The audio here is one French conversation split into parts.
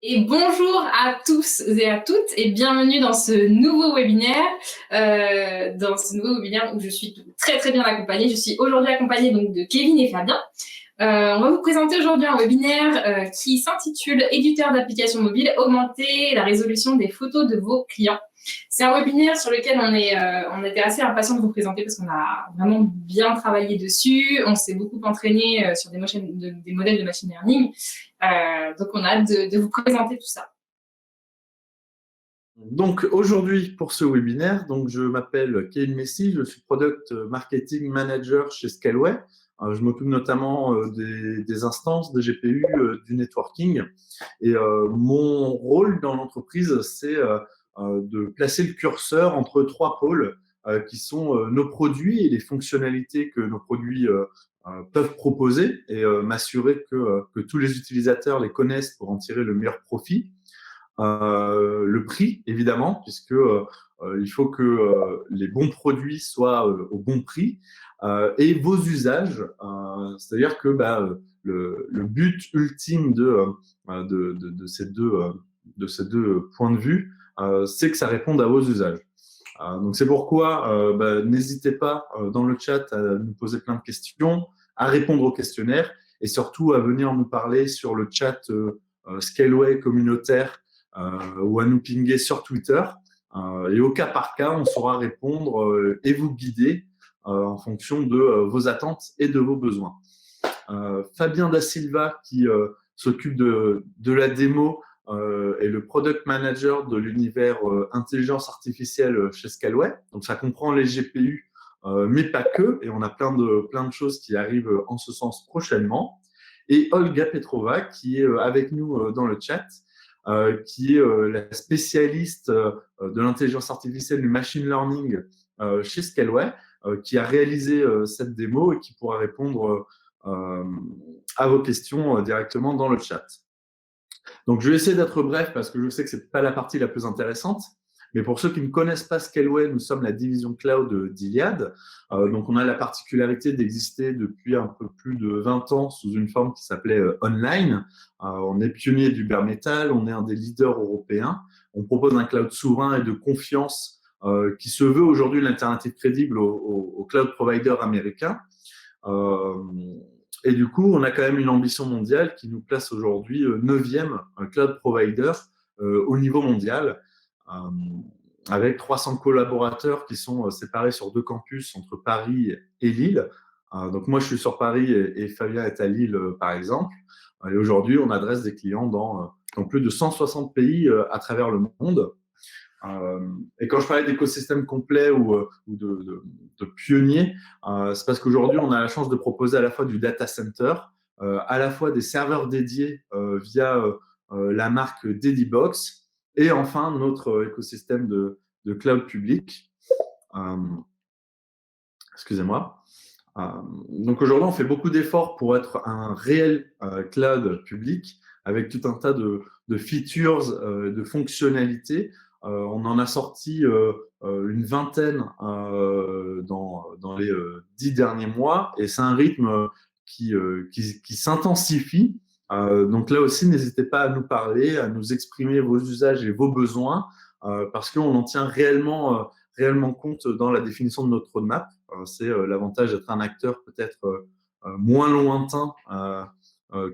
Et bonjour à tous et à toutes et bienvenue dans ce nouveau webinaire, où je suis très très bien accompagnée. Je suis aujourd'hui accompagnée donc de Kevin et Fabien. On va vous présenter aujourd'hui un webinaire qui s'intitule Éditeur d'applications mobiles, augmenter la résolution des photos de vos clients. C'est un webinaire sur lequel on était assez impatient de vous présenter parce qu'on a vraiment bien travaillé dessus. On s'est beaucoup entraîné sur des modèles de machine learning. Donc, on a hâte de vous présenter tout ça. Donc aujourd'hui pour ce webinaire, je m'appelle Kevin Messi, je suis Product Marketing Manager chez Scaleway. Je m'occupe notamment des instances, des GPU, du networking. Et mon rôle dans l'entreprise, c'est de placer le curseur entre trois pôles qui sont nos produits et les fonctionnalités que nos produits peuvent proposer et m'assurer que tous les utilisateurs les connaissent pour en tirer le meilleur profit. Le prix, évidemment, puisque il faut que les bons produits soient au bon prix, et vos usages, c'est-à-dire que le but ultime de ces deux points de vue, c'est que ça réponde à vos usages. Donc c'est pourquoi n'hésitez pas dans le chat à nous poser plein de questions, à répondre aux questionnaires et surtout à venir nous parler sur le chat Scaleway communautaire ou à nous pinguer sur Twitter. Et au cas par cas, on saura répondre et vous guider en fonction de vos attentes et de vos besoins. Fabien Da Silva, qui s'occupe de la démo, est le Product Manager de l'univers intelligence artificielle chez Scaleway. Donc, ça comprend les GPU, mais pas que. Et on a plein de choses qui arrivent en ce sens prochainement. Et Olga Petrova, qui est avec nous dans le chat, qui est la spécialiste de l'intelligence artificielle du machine learning chez Scaleway, qui a réalisé cette démo et qui pourra répondre à vos questions directement dans le chat. Donc, je vais essayer d'être bref parce que je sais que ce n'est pas la partie la plus intéressante. Mais pour ceux qui ne connaissent pas Scaleway, nous sommes la division cloud d'Iliad. Donc, on a la particularité d'exister depuis un peu plus de 20 ans sous une forme qui s'appelait Online. On est pionnier du bare metal, on est un des leaders européens. On propose un cloud souverain et de confiance qui se veut aujourd'hui l'alternative crédible aux cloud providers américains. Et du coup, on a quand même une ambition mondiale qui nous place aujourd'hui 9e cloud provider au niveau mondial, avec 300 collaborateurs qui sont séparés sur 2 campus entre Paris et Lille. Donc moi, je suis sur Paris et Fabien est à Lille, par exemple. Et aujourd'hui, on adresse des clients dans plus de 160 pays à travers le monde. Et quand je parlais d'écosystème complet ou de pionnier, c'est parce qu'aujourd'hui, on a la chance de proposer à la fois du data center, à la fois des serveurs dédiés via la marque Dedibox, et enfin notre écosystème de cloud public. Excusez-moi. Donc aujourd'hui, on fait beaucoup d'efforts pour être un réel cloud public avec tout un tas de features, de fonctionnalités. On en a sorti une vingtaine dans les 10 derniers mois et c'est un rythme qui s'intensifie. Donc là aussi, n'hésitez pas à nous parler, à nous exprimer vos usages et vos besoins parce qu'on en tient réellement compte dans la définition de notre roadmap. C'est l'avantage d'être un acteur peut-être moins lointain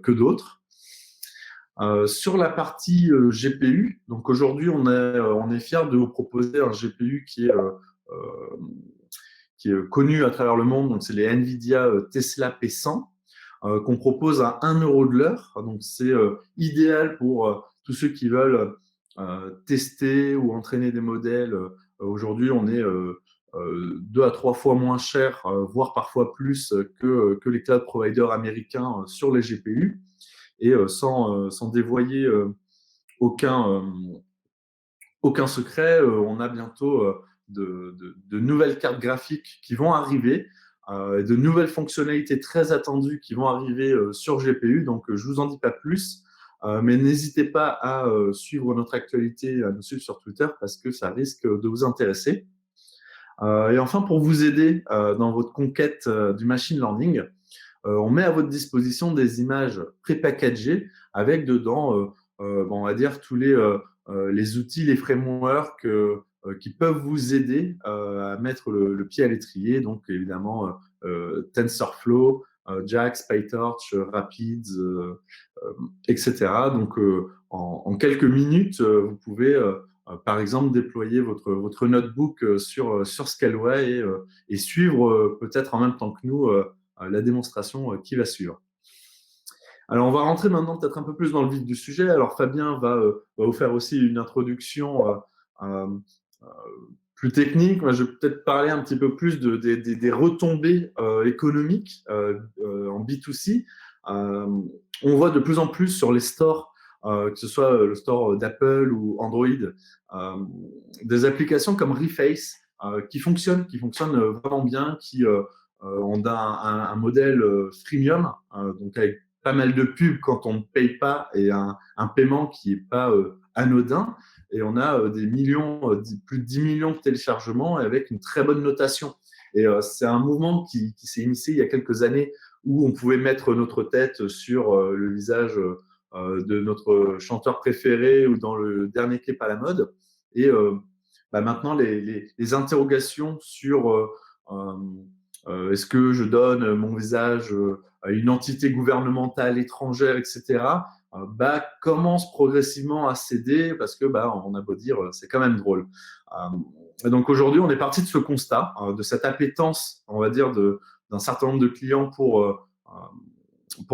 que d'autres. Sur la partie GPU, donc aujourd'hui on est fiers de vous proposer un GPU qui est connu à travers le monde, donc c'est les NVIDIA Tesla P100 qu'on propose à 1 € de l'heure. Donc c'est idéal pour tous ceux qui veulent tester ou entraîner des modèles. Aujourd'hui on est 2 à 3 fois moins cher, voire parfois plus que les cloud providers américains sur les GPU. Et sans dévoiler aucun secret, on a bientôt de nouvelles cartes graphiques qui vont arriver, de nouvelles fonctionnalités très attendues qui vont arriver sur GPU. Donc, je ne vous en dis pas plus, mais n'hésitez pas à suivre notre actualité, à nous suivre sur Twitter parce que ça risque de vous intéresser. Et enfin, pour vous aider dans votre conquête du machine learning, on met à votre disposition des images prépackagées avec dedans on va dire, tous les outils, les frameworks qui peuvent vous aider à mettre le pied à l'étrier. Donc, évidemment, TensorFlow, JAX, PyTorch, Rapids, etc. Donc, en quelques minutes, vous pouvez, par exemple, déployer votre notebook sur Scaleway et suivre peut-être en même temps que nous la démonstration qui va suivre. Alors, on va rentrer maintenant peut-être un peu plus dans le vif du sujet. Alors, Fabien va vous faire aussi une introduction plus technique. Moi, je vais peut-être parler un petit peu plus des retombées économiques en B2C. On voit de plus en plus sur les stores, que ce soit le store d'Apple ou Android, des applications comme Reface qui fonctionnent vraiment bien, qui ont un modèle freemium, donc avec pas mal de pubs quand on ne paye pas et un paiement qui n'est pas anodin. Et on a des millions, plus de 10 millions de téléchargements avec une très bonne notation. Et c'est un mouvement qui s'est initié il y a quelques années où on pouvait mettre notre tête sur le visage de notre chanteur préféré ou dans le dernier clip à la mode. Et maintenant, les interrogations sur est-ce que je donne mon visage à une entité gouvernementale étrangère, etc., commence progressivement à céder parce que on a beau dire, c'est quand même drôle. Et donc aujourd'hui, on est parti de ce constat, de cette appétence, on va dire, d'un certain nombre de clients pour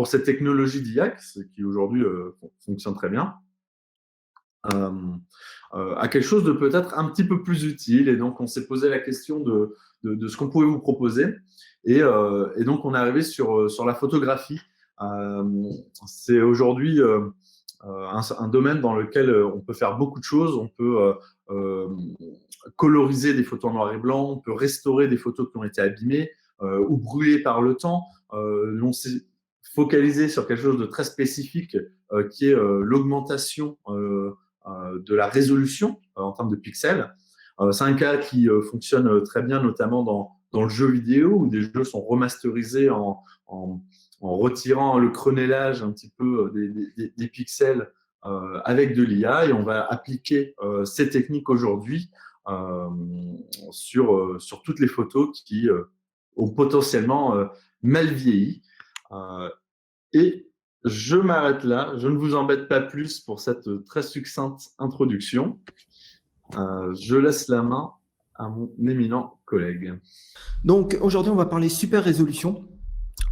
cette technologie d'IA qui aujourd'hui fonctionne très bien, à quelque chose de peut-être un petit peu plus utile. Et donc, on s'est posé la question de ce qu'on pouvait vous proposer. Et donc, on est arrivé sur la photographie. C'est aujourd'hui un domaine dans lequel on peut faire beaucoup de choses. On peut coloriser des photos en noir et blanc, on peut restaurer des photos qui ont été abîmées ou brûlées par le temps. On s'est focalisé sur quelque chose de très spécifique qui est l'augmentation de la résolution en termes de pixels. C'est un cas qui fonctionne très bien, notamment dans le jeu vidéo, où des jeux sont remasterisés en retirant le crenellage un petit peu des pixels avec de l'IA, et on va appliquer ces techniques aujourd'hui sur toutes les photos qui ont potentiellement mal vieilli. Et je m'arrête là, je ne vous embête pas plus pour cette très succincte introduction. Je laisse la main à mon éminent collègue. Donc aujourd'hui, on va parler super résolution.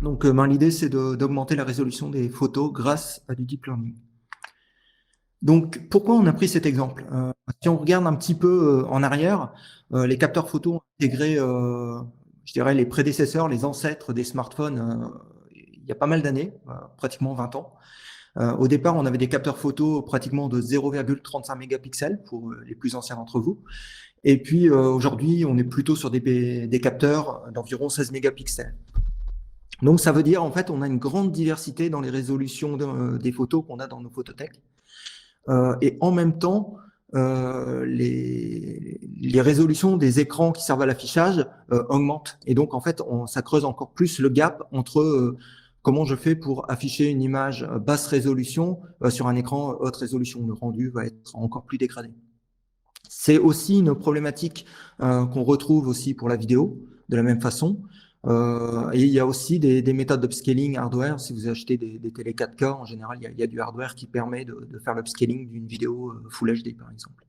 Donc l'idée, c'est d'augmenter la résolution des photos grâce à du deep learning. Donc pourquoi on a pris cet exemple? Si on regarde un petit peu en arrière, les capteurs photo ont intégré, je dirais, les prédécesseurs, les ancêtres des smartphones il y a pas mal d'années, pratiquement 20 ans. Au départ, on avait des capteurs photo pratiquement de 0,35 mégapixels pour les plus anciens d'entre vous. Et puis aujourd'hui, on est plutôt sur des capteurs d'environ 16 mégapixels. Donc ça veut dire, en fait, on a une grande diversité dans les résolutions des photos qu'on a dans nos photothèques. Et en même temps, les résolutions des écrans qui servent à l'affichage augmentent. Et donc, en fait, ça creuse encore plus le gap entre comment je fais pour afficher une image basse résolution sur un écran haute résolution. Le rendu va être encore plus dégradé. C'est aussi une problématique qu'on retrouve aussi pour la vidéo, de la même façon. Et il y a aussi des méthodes d'upscaling hardware. Si vous achetez des télé 4K, en général, il y a du hardware qui permet de faire l'upscaling d'une vidéo Full HD, par exemple.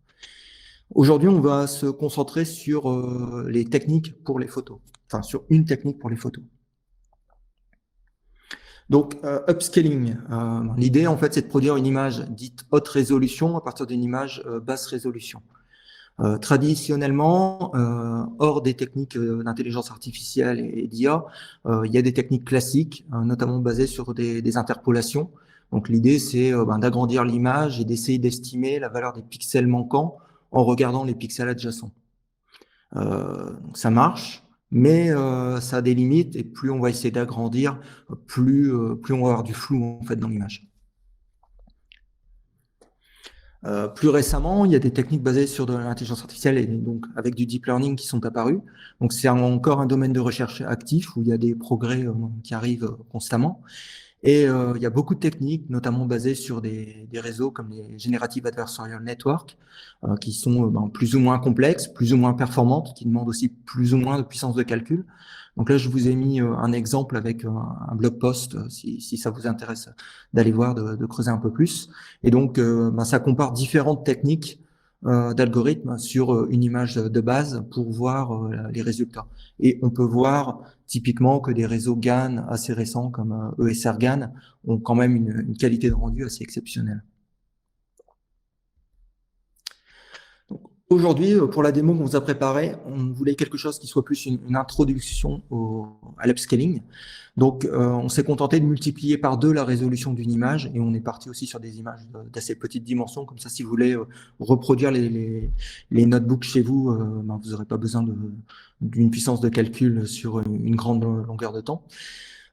Aujourd'hui, on va se concentrer sur les techniques pour les photos, enfin sur une technique pour les photos. Donc, upscaling. L'idée, en fait, c'est de produire une image dite haute résolution à partir d'une image basse résolution. Traditionnellement, hors des techniques d'intelligence artificielle et d'IA, il y a des techniques classiques, notamment basées sur des interpolations. Donc l'idée, c'est d'agrandir l'image et d'essayer d'estimer la valeur des pixels manquants en regardant les pixels adjacents. Ça marche, mais ça a des limites, et plus on va essayer d'agrandir, plus on va avoir du flou en fait dans l'image. Plus récemment, il y a des techniques basées sur de l'intelligence artificielle et donc avec du deep learning qui sont apparues. Donc c'est encore un domaine de recherche actif où il y a des progrès qui arrivent constamment. Et il y a beaucoup de techniques, notamment basées sur des réseaux comme les Generative Adversarial Network, qui sont plus ou moins complexes, plus ou moins performantes, qui demandent aussi plus ou moins de puissance de calcul. Donc là, je vous ai mis un exemple avec un blog post, si ça vous intéresse d'aller voir, de creuser un peu plus. Et donc, ça compare différentes techniques d'algorithmes sur une image de base pour voir les résultats. Et on peut voir typiquement que des réseaux GAN assez récents comme ESR GAN ont quand même une qualité de rendu assez exceptionnelle. Aujourd'hui, pour la démo qu'on vous a préparée, on voulait quelque chose qui soit plus une introduction à l'upscaling. Donc, on s'est contenté de multiplier par 2 la résolution d'une image et on est parti aussi sur des images d'assez petites dimensions. Comme ça, si vous voulez reproduire les notebooks chez vous, vous n'aurez pas besoin d'une puissance de calcul sur une grande longueur de temps.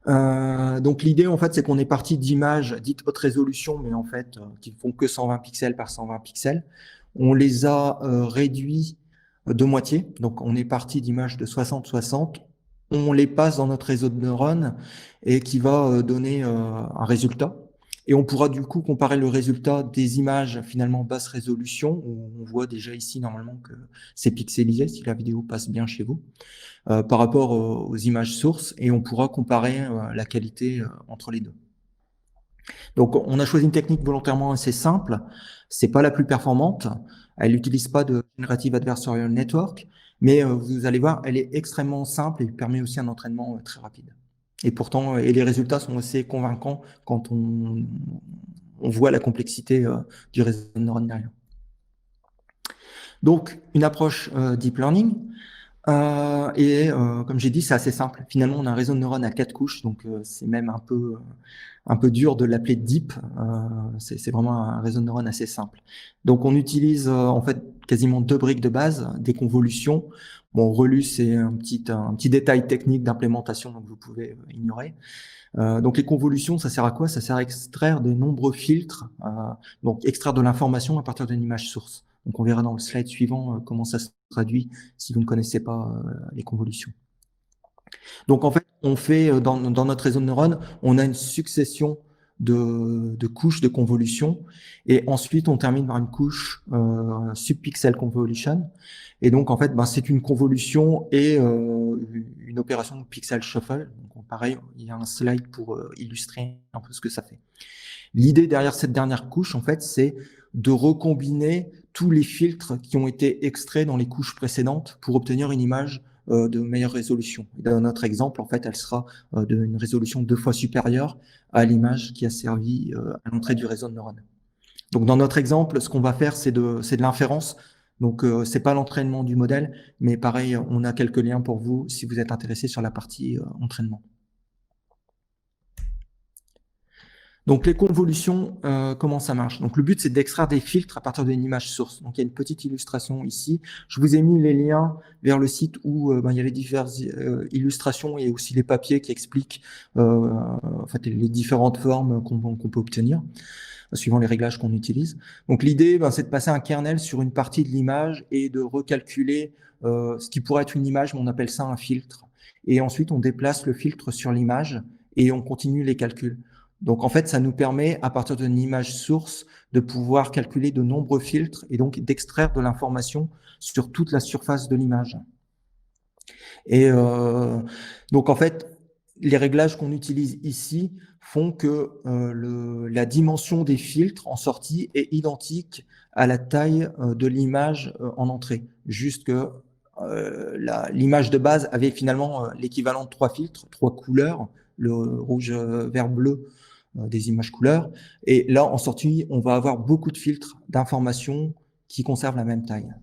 Donc, l'idée, en fait, c'est qu'on est parti d'images dites haute résolution, mais en fait, qui font que 120 pixels par 120 pixels. On les a réduits de moitié. Donc, on est parti d'images de 60-60. On les passe dans notre réseau de neurones et qui va donner un résultat. Et on pourra du coup comparer le résultat des images finalement basse résolution, où on voit déjà ici normalement que c'est pixelisé si la vidéo passe bien chez vous, par rapport aux images sources, et on pourra comparer la qualité entre les deux. Donc, on a choisi une technique volontairement assez simple. C'est pas la plus performante. Elle n'utilise pas de Generative Adversarial Network, mais vous allez voir, elle est extrêmement simple et permet aussi un entraînement très rapide. Et pourtant, les résultats sont assez convaincants quand on voit la complexité du réseau de neurones derrière. Donc, une approche deep learning. Comme j'ai dit, c'est assez simple. Finalement, on a un réseau de neurones à 4 couches, donc c'est même un peu dur de l'appeler deep. C'est vraiment un réseau de neurones assez simple. Donc, on utilise en fait quasiment 2 briques de base, des convolutions. Bon, Relu, c'est un petit détail technique d'implémentation, donc vous pouvez ignorer. Donc, les convolutions, ça sert à quoi? Ça sert à extraire de nombreux filtres, donc extraire de l'information à partir d'une image source. Donc, on verra dans le slide suivant comment ça se traduit si vous ne connaissez pas les convolutions. Donc, en fait, on fait dans notre réseau de neurones, on a une succession de couches de convolution et ensuite, on termine par une couche subpixel convolution. Et donc, en fait, c'est une convolution et une opération de pixel shuffle. Donc, pareil, il y a un slide pour illustrer un peu ce que ça fait. L'idée derrière cette dernière couche, en fait, c'est de recombiner tous les filtres qui ont été extraits dans les couches précédentes pour obtenir une image de meilleure résolution. Et dans notre exemple, en fait, elle sera d'une résolution 2 fois supérieure à l'image qui a servi à l'entrée du réseau de neurones. Donc, dans notre exemple, ce qu'on va faire, c'est de l'inférence. Donc, c'est pas l'entraînement du modèle, mais pareil, on a quelques liens pour vous si vous êtes intéressé sur la partie entraînement. Donc, les convolutions, comment ça marche? Donc, le but, c'est d'extraire des filtres à partir d'une image source. Donc, il y a une petite illustration ici. Je vous ai mis les liens vers le site où il y a les diverses illustrations et aussi les papiers qui expliquent en fait, les différentes formes qu'on peut obtenir, suivant les réglages qu'on utilise. Donc, l'idée, c'est de passer un kernel sur une partie de l'image et de recalculer ce qui pourrait être une image, mais on appelle ça un filtre. Et ensuite, on déplace le filtre sur l'image et on continue les calculs. Donc, en fait, ça nous permet, à partir d'une image source, de pouvoir calculer de nombreux filtres et donc d'extraire de l'information sur toute la surface de l'image. Et donc, en fait, les réglages qu'on utilise ici font que la dimension des filtres en sortie est identique à la taille de l'image en entrée. Juste que l'image de base avait finalement l'équivalent de 3 filtres, 3 couleurs, le rouge, vert, bleu, des images couleurs. Et là, en sortie, on va avoir beaucoup de filtres d'informations qui conservent la même taille.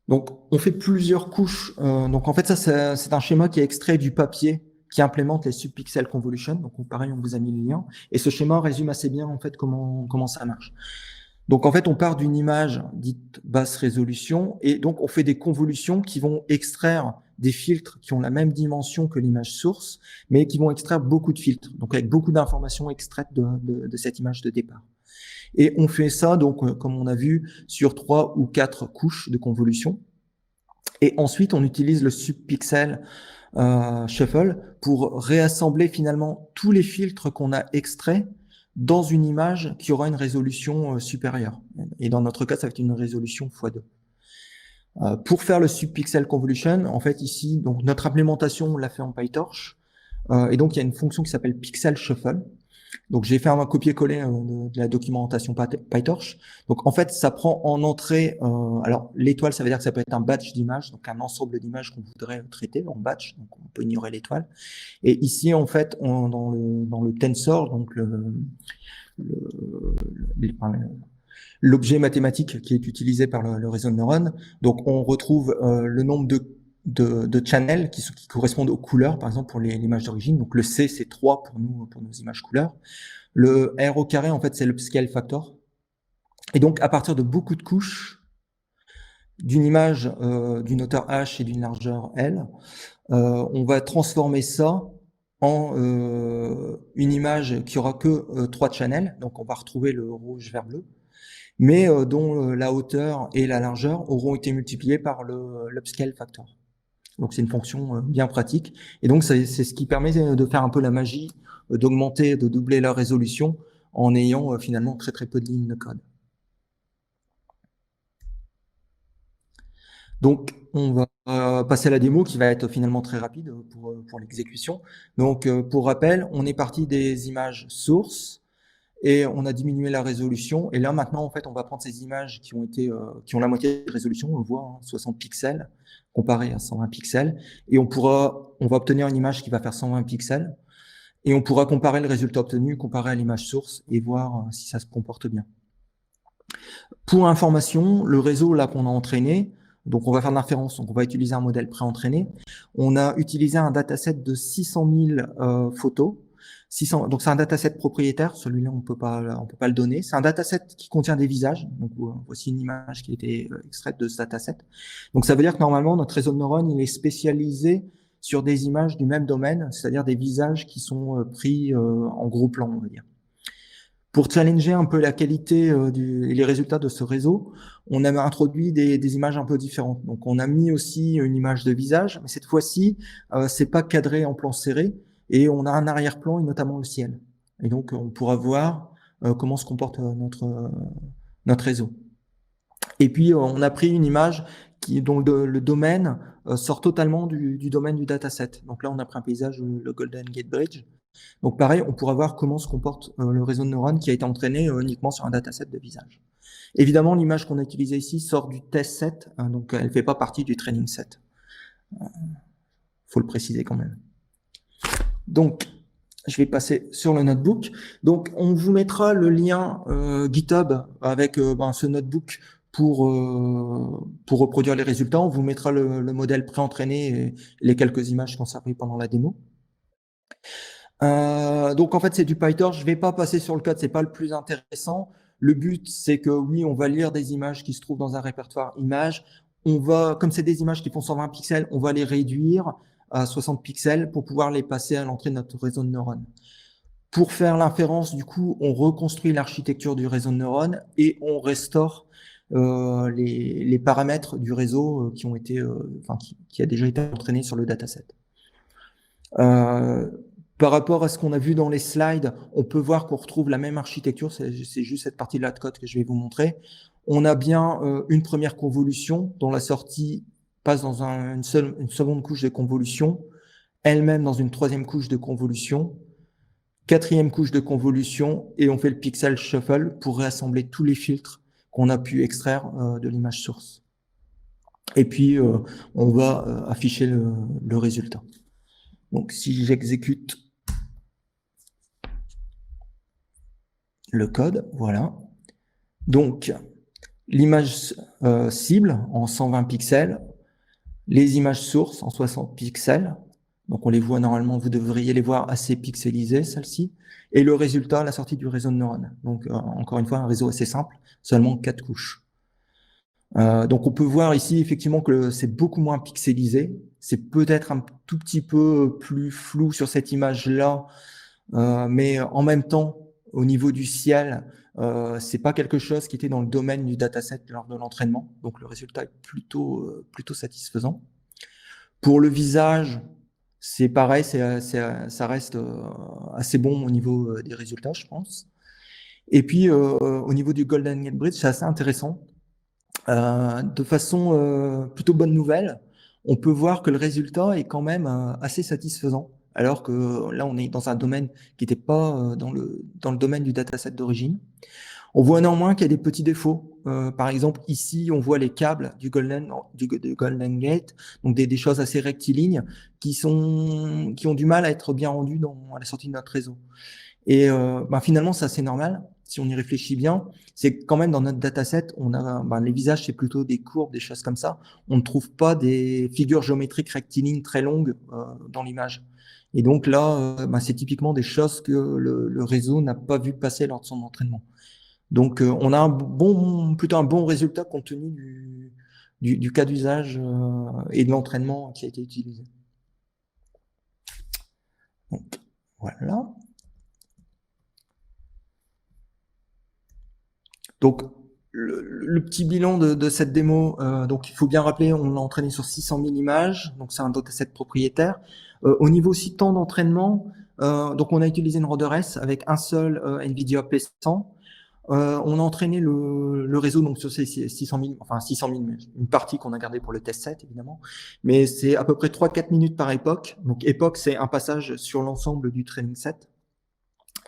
Donc, on fait plusieurs couches. Donc, en fait, ça, c'est un schéma qui est extrait du papier qui implémente les subpixel convolution. Donc, pareil, on vous a mis le lien. Et ce schéma résume assez bien, en fait, comment ça marche. Donc, en fait, on part d'une image dite basse résolution et donc on fait des convolutions qui vont extraire des filtres qui ont la même dimension que l'image source, mais qui vont extraire beaucoup de filtres, donc avec beaucoup d'informations extraites de cette image de départ. Et on fait ça, donc, comme on a vu, sur 3 ou 4 couches de convolution. Et ensuite, on utilise le subpixel Shuffle pour réassembler finalement tous les filtres qu'on a extraits dans une image qui aura une résolution supérieure. Et dans notre cas, ça va être une résolution x2. Pour faire le subpixel convolution, en fait ici, donc notre implémentation, on l'a fait en PyTorch, et donc il y a une fonction qui s'appelle pixel shuffle. Donc j'ai fait un copier-coller de la documentation PyTorch. Donc en fait, ça prend en entrée, alors l'étoile, ça veut dire que ça peut être un batch d'images, donc un ensemble d'images qu'on voudrait traiter en batch, donc on peut ignorer l'étoile. Et ici, en fait, dans le tensor, donc l'objet mathématique qui est utilisé par le réseau de neurones. Donc, on retrouve le nombre de channels qui correspondent aux couleurs, par exemple, pour l'image d'origine. Donc, le C, c'est 3 pour nos images couleurs. Le R au carré, en fait, c'est l'upscale factor. Et donc, à partir de beaucoup de couches, d'une image d'une hauteur H et d'une largeur L, on va transformer ça en une image qui aura que 3 channels. Donc, on va retrouver le rouge, vert, bleu, mais dont la hauteur et la largeur auront été multipliées par l'upscale factor. Donc c'est une fonction bien pratique. Et donc c'est ce qui permet de faire un peu la magie, d'augmenter, de doubler la résolution en ayant finalement très très peu de lignes de code. Donc on va passer à la démo qui va être finalement très rapide pour l'exécution. Donc pour rappel, on est parti des images sources, et on a diminué la résolution. Et là, maintenant, en fait, on va prendre ces images qui ont la moitié de résolution, on le voit, 60 pixels, comparé à 120 pixels. Et on va obtenir une image qui va faire 120 pixels. Et on pourra comparer le résultat obtenu, comparer à l'image source et voir si ça se comporte bien. Pour information, le réseau là qu'on a entraîné, donc on va faire de l'inférence, donc on va utiliser un modèle pré-entraîné. On a utilisé un dataset de 600 000 photos. Donc c'est un dataset propriétaire, celui-là on peut pas le donner. C'est un dataset qui contient des visages. Donc voici une image qui a été extraite de ce dataset. Donc ça veut dire que normalement notre réseau de neurones il est spécialisé sur des images du même domaine, c'est-à-dire des visages qui sont pris en gros plan, on va dire. Pour challenger un peu la qualité et les résultats de ce réseau, on a introduit des images un peu différentes. Donc on a mis aussi une image de visage, mais cette fois-ci c'est pas cadré en plan serré. Et on a un arrière-plan et notamment le ciel. Et donc, on pourra voir comment se comporte notre réseau. Et puis, on a pris une image dont le domaine sort totalement du domaine du dataset. Donc là, on a pris un paysage, le Golden Gate Bridge. Donc pareil, on pourra voir comment se comporte le réseau de neurones qui a été entraîné uniquement sur un dataset de visage. Évidemment, l'image qu'on a utilisée ici sort du test set, donc elle ne fait pas partie du training set. Faut le préciser quand même. Donc, je vais passer sur le notebook. Donc, on vous mettra le lien GitHub avec ce notebook pour reproduire les résultats. On vous mettra le modèle pré-entraîné et les quelques images qui ont servi pendant la démo. Donc, en fait, c'est du PyTorch. Je vais pas passer sur le code, c'est pas le plus intéressant. Le but, c'est que oui, on va lire des images qui se trouvent dans un répertoire images. Comme c'est des images qui font 120 pixels, on va les réduire à 60 pixels pour pouvoir les passer à l'entrée de notre réseau de neurones. Pour faire l'inférence, du coup, on reconstruit l'architecture du réseau de neurones et on restaure les paramètres du réseau qui a déjà été entraîné sur le dataset. Par rapport à ce qu'on a vu dans les slides, on peut voir qu'on retrouve la même architecture. C'est juste cette partie-là de code que je vais vous montrer. On a bien une première convolution dont la sortie passe dans une seconde couche de convolution, elle-même dans une troisième couche de convolution, quatrième couche de convolution, et on fait le pixel shuffle pour réassembler tous les filtres qu'on a pu extraire de l'image source. Et puis, on va afficher le résultat. Donc, si j'exécute le code, voilà. Donc, l'image cible en 120 pixels, les images sources en 60 pixels. Donc, on les voit normalement, vous devriez les voir assez pixelisées, celles-ci. Et le résultat, la sortie du réseau de neurones. Donc, encore une fois, un réseau assez simple, seulement 4 couches. Donc, on peut voir ici, effectivement, que c'est beaucoup moins pixelisé. C'est peut-être un tout petit peu plus flou sur cette image-là, mais en même temps, au niveau du ciel, c'est pas quelque chose qui était dans le domaine du dataset lors de l'entraînement. Donc, le résultat est plutôt satisfaisant. Pour le visage, C'est pareil, ça reste assez bon au niveau des résultats, je pense. Et puis, au niveau du Golden Gate Bridge, c'est assez intéressant. De façon plutôt bonne nouvelle, on peut voir que le résultat est quand même assez satisfaisant, alors que là, on est dans un domaine qui n'était pas dans le domaine du dataset d'origine. On voit néanmoins qu'il y a des petits défauts. Par exemple, ici, on voit les câbles du Golden Gate, donc des choses assez rectilignes qui ont du mal à être bien rendues à la sortie de notre réseau. Et finalement, ça c'est normal. Si on y réfléchit bien, c'est quand même dans notre dataset, on a les visages, c'est plutôt des courbes, des choses comme ça. On ne trouve pas des figures géométriques rectilignes très longues dans l'image. Et donc là, c'est typiquement des choses que le réseau n'a pas vu passer lors de son entraînement. Donc on a plutôt un bon résultat compte tenu du cas d'usage et de l'entraînement qui a été utilisé. Donc voilà. Donc, le petit bilan de cette démo, donc il faut bien rappeler, on l'a entraîné sur 600 000 images, donc c'est un dataset propriétaire. Au niveau aussi temps d'entraînement, donc on a utilisé une RODERS avec un seul NVIDIA P100. On a entraîné le réseau donc sur ces 600 000, enfin 600 000, une partie qu'on a gardée pour le test set évidemment, mais c'est à peu près 3-4 minutes par époque. Donc époque, c'est un passage sur l'ensemble du training set.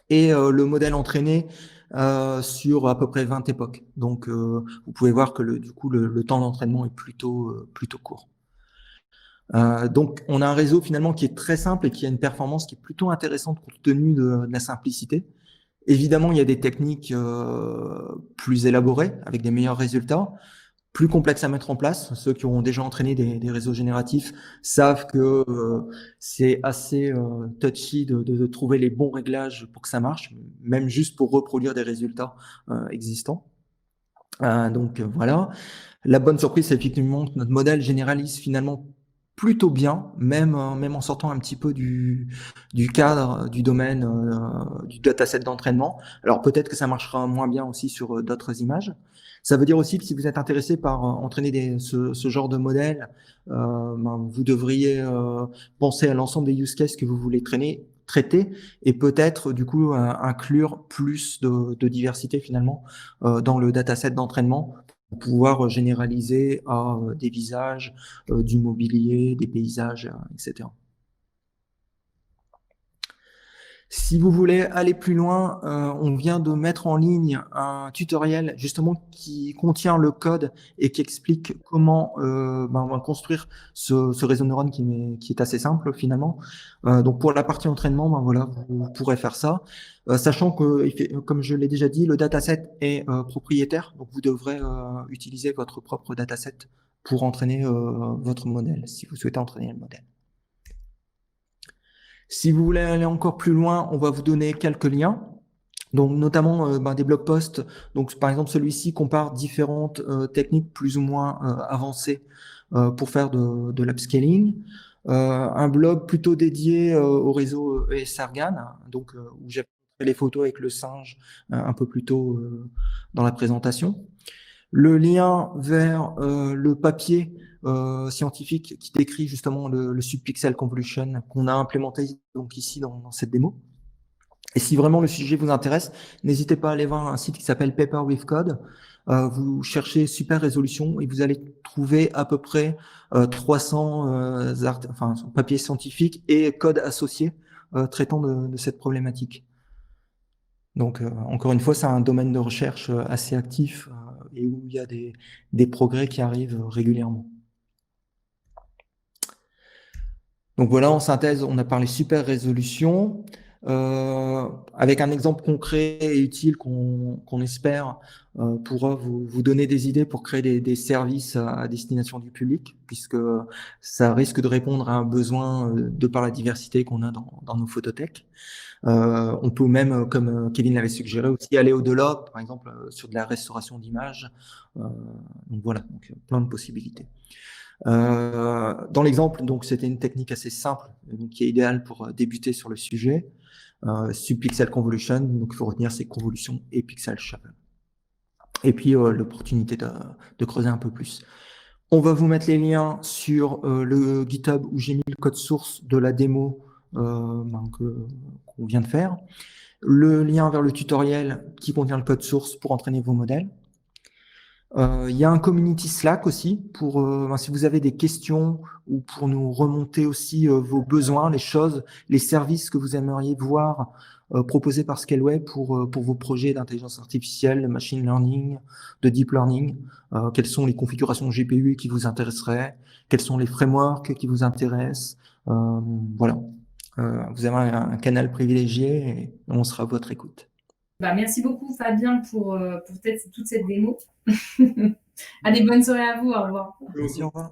Et le modèle entraîné sur à peu près 20 époques. Donc, vous pouvez voir que le temps d'entraînement est plutôt court. Donc, on a un réseau finalement qui est très simple et qui a une performance qui est plutôt intéressante compte tenu de la simplicité. Évidemment, il y a des techniques plus élaborées avec des meilleurs résultats, plus complexes à mettre en place. Ceux qui ont déjà entraîné des réseaux génératifs savent que c'est assez touchy de trouver les bons réglages pour que ça marche, même juste pour reproduire des résultats existants. Donc voilà. La bonne surprise, c'est effectivement que notre modèle généralise finalement plutôt bien, même en sortant un petit peu du cadre, du domaine, du dataset d'entraînement. Alors peut-être que ça marchera moins bien aussi sur d'autres images. Ça veut dire aussi que si vous êtes intéressé par entraîner ce genre de modèle, vous devriez penser à l'ensemble des use cases que vous voulez traiter et peut-être du coup inclure plus de diversité finalement dans le dataset d'entraînement pour pouvoir généraliser à des visages, du mobilier, des paysages, etc. Si vous voulez aller plus loin, on vient de mettre en ligne un tutoriel justement qui contient le code et qui explique comment on va construire ce réseau de neurones qui est assez simple finalement. Donc pour la partie entraînement, voilà, vous pourrez faire ça, sachant que, comme je l'ai déjà dit, le dataset est propriétaire, donc vous devrez utiliser votre propre dataset pour entraîner votre modèle, si vous souhaitez entraîner le modèle. Si vous voulez aller encore plus loin, on va vous donner quelques liens. Donc notamment des blog posts. Donc par exemple celui-ci compare différentes techniques plus ou moins avancées pour faire de l'upscaling. Un blog plutôt dédié au réseau ESRGAN, donc où j'ai fait les photos avec le singe un peu plus tôt dans la présentation. Le lien vers le papier scientifique qui décrit justement le subpixel convolution qu'on a implémenté donc ici dans cette démo. Et si vraiment le sujet vous intéresse, n'hésitez pas à aller voir un site qui s'appelle Paper with Code. Vous cherchez super résolution et vous allez trouver à peu près 300 papiers scientifiques et codes associés traitant de cette problématique. Donc, encore une fois, c'est un domaine de recherche assez actif et où il y a des progrès qui arrivent régulièrement. Donc voilà, en synthèse, on a parlé super résolution, avec un exemple concret et utile qu'on espère pourra vous donner des idées pour créer des services à destination du public, puisque ça risque de répondre à un besoin de par la diversité qu'on a dans nos photothèques. On peut même, comme Kevin l'avait suggéré, aussi aller au-delà, par exemple sur de la restauration d'images. Donc voilà, donc, plein de possibilités. Dans l'exemple, donc c'était une technique assez simple, donc, qui est idéale pour débuter sur le sujet. Subpixel convolution, donc il faut retenir ces convolutions et pixel shuffle. Et puis l'opportunité de creuser un peu plus. On va vous mettre les liens sur le GitHub où j'ai mis le code source de la démo qu'on vient de faire, le lien vers le tutoriel qui contient le code source pour entraîner vos modèles. Il y a un community Slack aussi pour si vous avez des questions ou pour nous remonter aussi vos besoins, les choses, les services que vous aimeriez voir proposés par Scaleway pour vos projets d'intelligence artificielle, de machine learning, de deep learning. Quelles sont les configurations GPU qui vous intéresseraient? Quels sont les frameworks qui vous intéressent? Voilà. Vous avez un canal privilégié et on sera à votre écoute. Merci beaucoup Fabien pour toute cette démo. À des bonnes soirées à vous, au revoir. Merci, au revoir.